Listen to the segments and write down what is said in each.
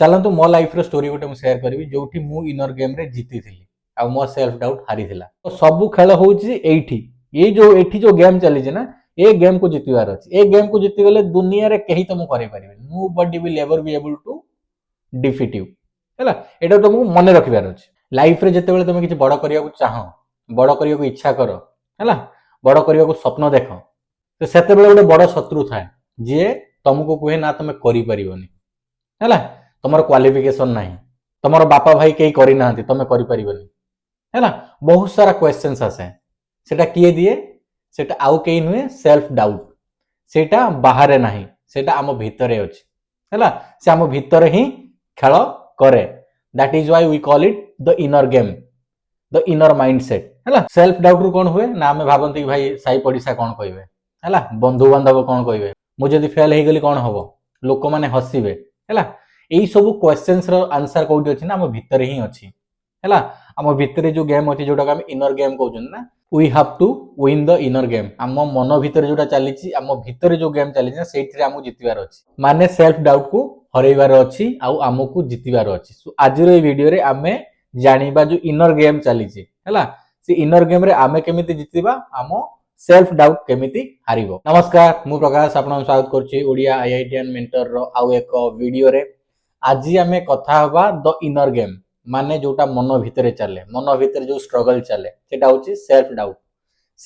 चलतु मो लाइफ रो स्टोरी गोटे शेयर करी जो मु इनर गेम रे जीती थी आ मो सेल्फ डाउट हारी थिला। तो सब खेल होची एठी जो गेम चली ना ए गेम को जितवार अछि। ए गेम को जीति गले दुनिया रे कहीं तुम करे परिबे nobody will ever be able to defeat you हैला। एटा तुमको मन रखिबार अछि। लाइफ रे जते बेले तुम किछि बड़ करिया को चाहो बड़ करिया को इच्छा करो हैला बड़ करिया को स्वप्न देखो तो सेते बेले गोटे बड़ शत्रु थाए जे तुमको कहे ना तुम करि परिबोनी हैला तुमर क्वालिफिकेशन नाही तुमर बापा भाई केही करि नाहंती तुम करि परिबोनी हैला। बहुत सारा क्वेश्चंस आसे सेटा किए दिए सेटा आउ केही नुहे सेल्फ डाउट सेटा बाहरे नाही सेटा आम भितरे अछि हैला। से आम भितरे ही खेल करे that is why we call it the inner game the inner mindset हैला। सेल्फ डाउट रु कोन हुए ना आमे भाबंती भाई साई पडिसा कोन कहबे हैला बंधु बांधव कोन कहबे मु जदी फेल हे गेली कोन हबो लोक माने हसिबे हैला। एई सब क्वेश्चंस रो आंसर कोठी अछि ना आम भितरे ही अछि हैला। आम भितरे जो गेम अछि जोटा आम इनर गेम कहउछन ना we have to win the inner game. आम मन भितरे जोटा चलीछि आम भितरे जो गेम चलीछि ना सेइथिरे आमु जितिबार अछि माने सेल्फ डाउट को हरैबार अछि आउ आमको जितिबार अछि। सो आज रो ए वीडियो रे आमे जानिबा जो इनर गेम चलीछि हैला से इनर गेम रे आमे केमिति जितिबा आम सेल्फ डाउट केमिति हारिबो। नमस्कार मु प्रकाश आपन स्वागत करछि ओडिया आईआईटीएन मेंटर रो आउ एक वीडियो रे। आज आमे कथा हबा द इनर गेम माने जोटा मन भितरे चले मन भितरे जो स्ट्रगल चले सेटा होछि सेल्फ डाउट।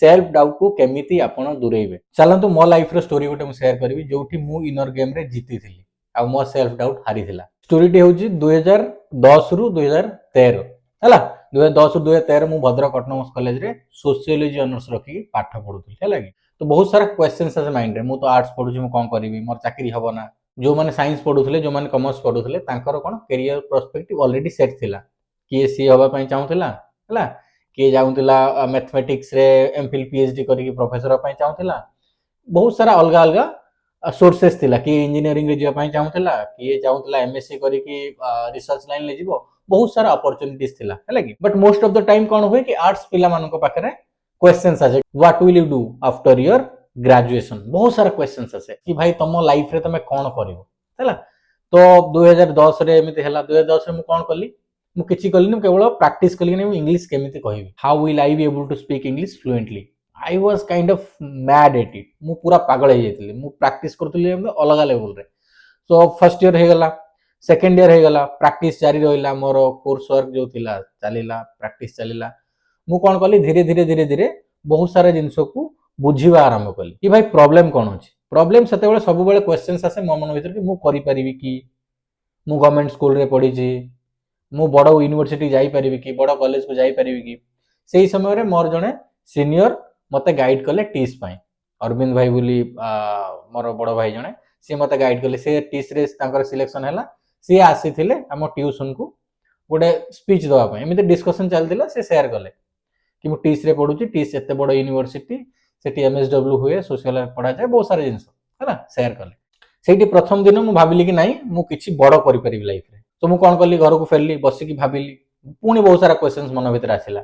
सेल्फ डाउट को केमिति आपण दूरेइबे चलंतु मो लाइफ रो स्टोरी गोटे शेयर करबी जोठी मु इनर गेम रे जीती थिली आ मो सेल्फ डाउट हारी थिला। स्टोरी टी होछि 2010 रु 2013 हैला। 2010 रु 2013 मु भद्रक ऑटोनोमस कॉलेज रे सोशियोलॉजी ऑनर्स रखी पाठ पढुथि हैला कि। तो बहुत सारा क्वेश्चंस आसे माइंड रे मु तो आर्ट्स पढुछि मु कोन करबी मोर चाकरी हबो ना। जो माने साइंस पढुथले जो माने कॉमर्स पढुथले तांकर कोन करियर पर्सपेक्टिव ऑलरेडी सेट थिला कि सी हबा पई चाहुथिला हैला कि जाउथिला मैथमेटिक्स रे एमफिल पीएचडी करी प्रोफेसर पई चाहुथिला। बहुत सारा अलग अलग सोर्सेस थिला कि इंजीनियरिंग रे जिया पई चाहुथिला कि चाहुथिला एमएससी करी कि रिसर्च लाइन ले जिवो बहुत सारा अपॉर्चुनिटीज थिला हैला कि। But most of the time कोन होय कि आर्ट्स पिला मानको पाखरे क्वेश्चंस आसे what will you do after your graduation बहुत सारा क्वेश्चंस आसे कि भाई तुम लाइफ रे तमे कोन करिवो हैला। तो 2010 रे एमिति हैला 2010 रे मु कोन कली मु किछि कलिनी केवल प्रैक्टिस कलिनी इंग्लिश केमिति कहिबी how will I be able to speak English fluently. I was kind of mad at it मु पूरा पागल हे जायतिली मु प्रैक्टिस करथुली अलग लेवल रे। सो फर्स्ट ईयर हे गला सेकंड ईयर हे गला प्रैक्टिस जारी रहिला मोर कोर्स वर्क जो थिला चलीला प्रैक्टिस चलीला। मु कोन कली धीरे धीरे धीरे धीरे बहुत सारा जिंस को बुझीबा आरंभ कली कि भाई प्रॉब्लम कोन अछि। प्रॉब्लम सेते बेले सब बेले क्वेश्चंस आसे मन भीतर कि मु करि परिबी कि मु गवर्नमेंट स्कूल रे पढी छी मु बड़ यूनिवर्सिटी जाई परिबी कि बड़ कॉलेज को जाई परिबी कि। सेही समय रे मोर जने सीनियर मते गाइड कले टीस पई अरविंद भाई बोली मोर बड़ भाई जने से मते गाइड कले से टीस रे तांकर सिलेक्शन हैला से आसीथिले हम ट्यूशन को गोटे स्पीच दवा पई एमिते डिस्कशन चलतिला से शेयर कले कि मु टीस रे पढुची टीस एते बड़ यूनिवर्सिटी सेठी एमएसडब्ल्यू हुए सोशल पढ़ा जाए बहुत सारे जिंस हैला शेयर कले। सेठी प्रथम दिन मु भाबिली कि नाही मु किछि बड़ करि परिबी लाइफ रे। तो मु कोन कली घर को फेरली बसी कि भाबिली पुनी बहुत सारा क्वेश्चंस मन भीतर आसिला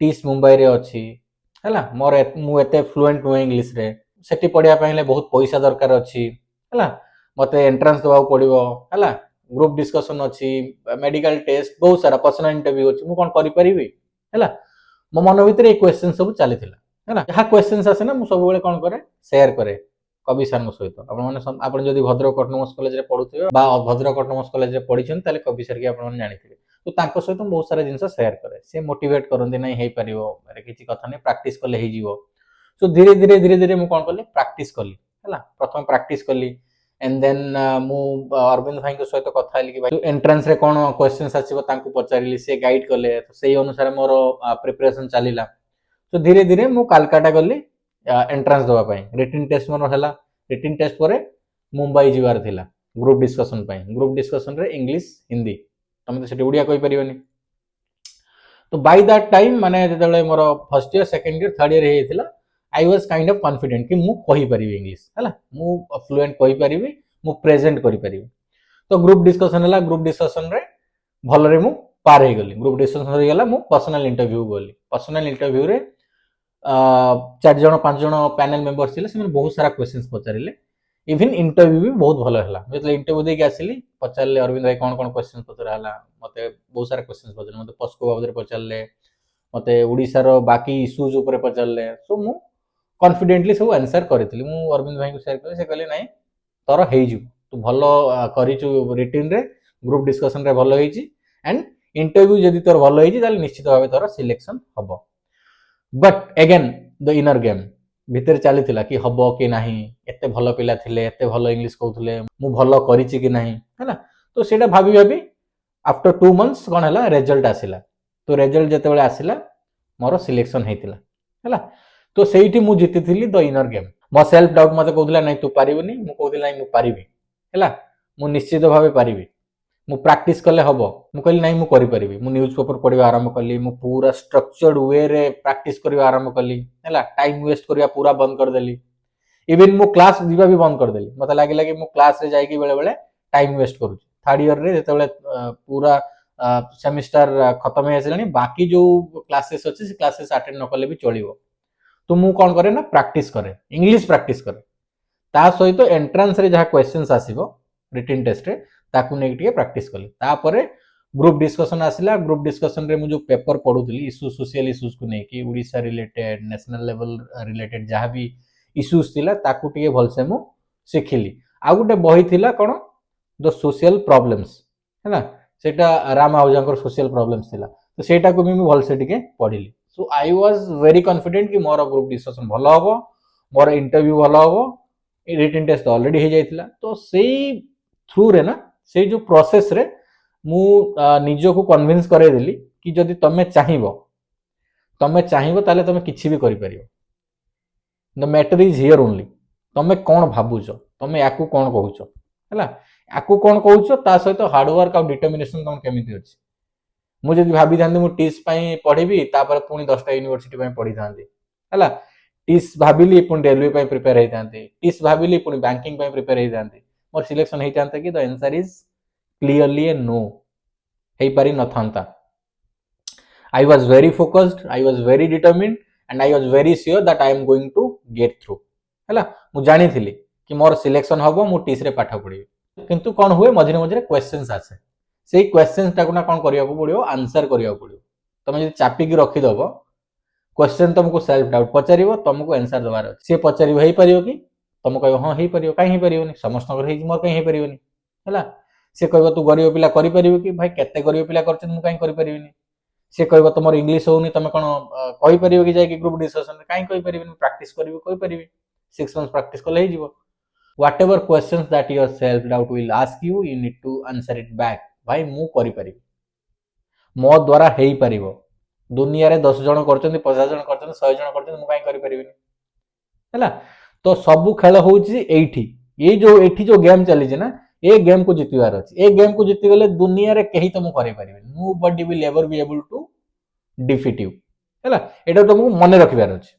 टीस मुंबई रे अछि हैला मोर मु एते फ्लुएंट नो इंग्लिश रे सेठी पढिया पहिले बहुत पैसा दरकार अछि हैला मते एंट्रेंस दवा पड़िबो हैला ग्रुप डिस्कशन अछि मेडिकल टेस्ट बहुत सारा पर्सनल इंटरव्यू अछि मु कोन करि परिबी हैला। मो मन भीतर ए क्वेश्चन सब चलीथिला हैला जहा क्वेश्चंस आसे ना मु सब बेले कोन करे शेयर करे कवि सर सहित आपण माने आपण जदी भद्रक ऑटोनोमस कॉलेज रे पढुथिबे बा भद्रक ऑटोनोमस कॉलेज रे पढिछन ताले कवि सर के आपण माने जानिथिबे तो तांको सहित बहुत सारा जिंस शेयर करे से मोटिवेट करंदी नै हे परिबो अरे किछि कथा नै प्रैक्टिस करले हे जीवो। सो धीरे धीरे धीरे धीरे मु कोन करली प्रैक्टिस करली हैला प्रथम प्रैक्टिस करली एंड देन मु अरविंद भाई के सहित कथा हली कि भाई एंट्रेंस रे कोन क्वेश्चंस आछिबो तांको पचारिली से गाइड करले तो सेही अनुसार मोर प्रिपरेशन चलीला। तो धीरे धीरे मु कलकत्ता गली एंट्रेंस दवा पई रिटन टेस्ट मोर हला रिटन टेस्ट परे मुंबई जिवार थिला ग्रुप डिस्कशन पई ग्रुप डिस्कशन रे इंग्लिश हिंदी तमे तो सेठी उडिया कहि परिबनी। तो बाय दैट टाइम माने जेतेले मोर first year second year third year हे थिला I was kind of confident कि मु कहि परिबी इंग्लिश हला मु फ्लुएंट कहि परिबी मु प्रेजेंट करि परिबी। तो ग्रुप डिस्कशन हला ग्रुप डिस्कशन रे भल रे मु पार हे गली ग्रुप डिस्कशन रे गेला मु पर्सनल इंटरव्यू गली पर्सनल इंटरव्यू रे 4 जण 5 जण पैनल मेंबर्स थिले से बहुत सारा क्वेश्चंस पचारिले इवन इंटरव्यू भी बहुत भल है मतलब इंटरव्यू देके आसिली पचारे अरविंद भाई कौन कौन क्वेश्चन पचरा है मत बहुत सारा क्वेश्चन पचारे मत पस्को बाबद पचारे मत ओडार बाकी इश्यूज उपर पचारे सो मु कॉन्फिडेंटली सब आंसर करी मु अरविंद भाई को शेयर कली से कहले नाई तोर हो तू भल करू रिटिन रे ग्रुप डिस्कशन रे भल होइछि एंड इंटरव्यू जदि तोर भल होइछि ताले निश्चित भाव तोर सिलेक्शन हबो but again the inner game भितर चली कि हम कि ना एत भल पिला थिले एत भल इंग्लिश कहते मु भल करिछि कि नहीं है तो सेटा भाभी भाभी आफ्टर 2 मंथ्स कौन है रिजल्ट आसिला तो रिजल्ट जिते आसिला मोर सिलेक्शन होता है तो सेठी मु जीति द इनर गेम मो सेल्फ डाउट मत कहला नहीं तू पारिबनी मु कहला नहीं मु पारिबी है मु निश्चित भाव पारिबी मु प्रैक्टिस कले हबो मु कहली नहीं मु करि परिबी मु न्यूज़ पेपर पढिबा आरंभ कली मु पूरा स्ट्रक्चर्ड वे रे प्रैक्टिस करबा आरंभ कली हैला टाइम वेस्ट करबा पूरा बंद कर देली इवन मु क्लास जीवा भी बंद कर देली मते लागिला कि मु क्लास रे जाई कि बेले बेले टाइम वेस्ट करू थर्ड ईयर रे जेते बेले पूरा सेमिस्टर खत्म हे आसलानी बाकी जो क्लासेस अछि से क्लासेस अटेंड न कले भी चलिबो तो मु कोन करे ना प्रैक्टिस करे इंग्लिश प्रैक्टिस करे ता सहित एंट्रेंस रे जहा क्वेश्चंस आसीबो रिटन टेस्ट रे ताकू नेक टिके प्रैक्टिस कली तापरे ग्रुप डिस्कशन आसिला ग्रुप डिस्कशन रे मु जो पेपर पढुतली इश्यू सोशल इश्यूज को नेकी Odisha related national level related जहा भी इश्यूज थिला ताकू टिके भलसे मु सिखिली आ गुटे बही थिला कोन द सोशल प्रॉब्लम्स हैला सेटा राम आहुजांकर सोशल प्रॉब्लम्स थिला तो सेटा को भी मु भलसे टिके पढिली सो आई वाज वेरी कॉन्फिडेंट कि मोर ग्रुप डिस्कशन भलो हबो मोर इंटरव्यू भलो हबो रिटन टेस्ट ऑलरेडी हो जाइतिला तो सेई थ्रू रे ना से जो प्रोसेस रे मु निजो को कन्विंस करे देली कि जदि तमे चाहिबो ताले तमे किछि भी करि परियो the matter is here only तमे कोन भाबुचो तमे याकू कोन कहूचो हैला याकू कोन कहूचो ता सहित हार्ड वर्क और डिटरमिनेशन तम केमिति अछि मु जदि भाबी थांदी मु टीस पई पढिबी तापर पुनी 10टा यूनिवर्सिटी पई पढी थांदी हैला टीस भाबिली पुनी रेलवे पई प्रिपेयर हेई थांदी टीस भाबिली पुनी बैंकिंग पई प्रिपेयर हेई थांदी मोर सिलेक्शन हेई थांता कि the answer is clearly a no हेई पारि न थांता I was very focused I was very determined and I was very sure that I am going to get through हैला मु जानि थिली कि मोर सिलेक्शन हबो मु टीस रे पाठ पढिबी किंतु कोन हुए मझिरे मझिरे क्वेश्चंस आसे सेई क्वेश्चंस टाको ना कोन करिया को पड़ियो आंसर करिया को पड़ियो तमे जदि चापी की रखि दबो क्वेश्चन तुमको सेल्फ डाउट पचारिबो तुमको आंसर दबार अछि से पचारिबो हेई परियो कि तुम कहबो हां हेई परियो काई हेई परियोनी समस्त कर हेई मोर काई हेई परियोनी हैला से कहबो तू गरीब पिला करि परिबो कि भाई केते गरीब पिला करछन मु काई करि परिबिनी से कहबो तुमर इंग्लिश होउनी तमे कोन कहि परिबो कि जाय कि ग्रुप डिस्कशन रे काई कहि परिबिनी प्रैक्टिस करिवो कहि परिबी 6 मंथ्स प्रैक्टिस कले हेई जीवो whatever questions that your self doubt will ask you you need to answer it back भाई मु करि परिबी मो द्वारा हेई परिबो दुनिया रे 10 जण करछन 50 जण करछन 100 जण करछन मु काई करि परिबिनी हैला तो सबु खेल होउची एठी ये जो एठी जो गेम चली जे ना ए गेम को जितवार अछि ए गेम को जिति गले दुनिया रे केही तुम करि परिबे nobody will ever be able to defeat you हैला एटा तुमको मने रखिबार अछि।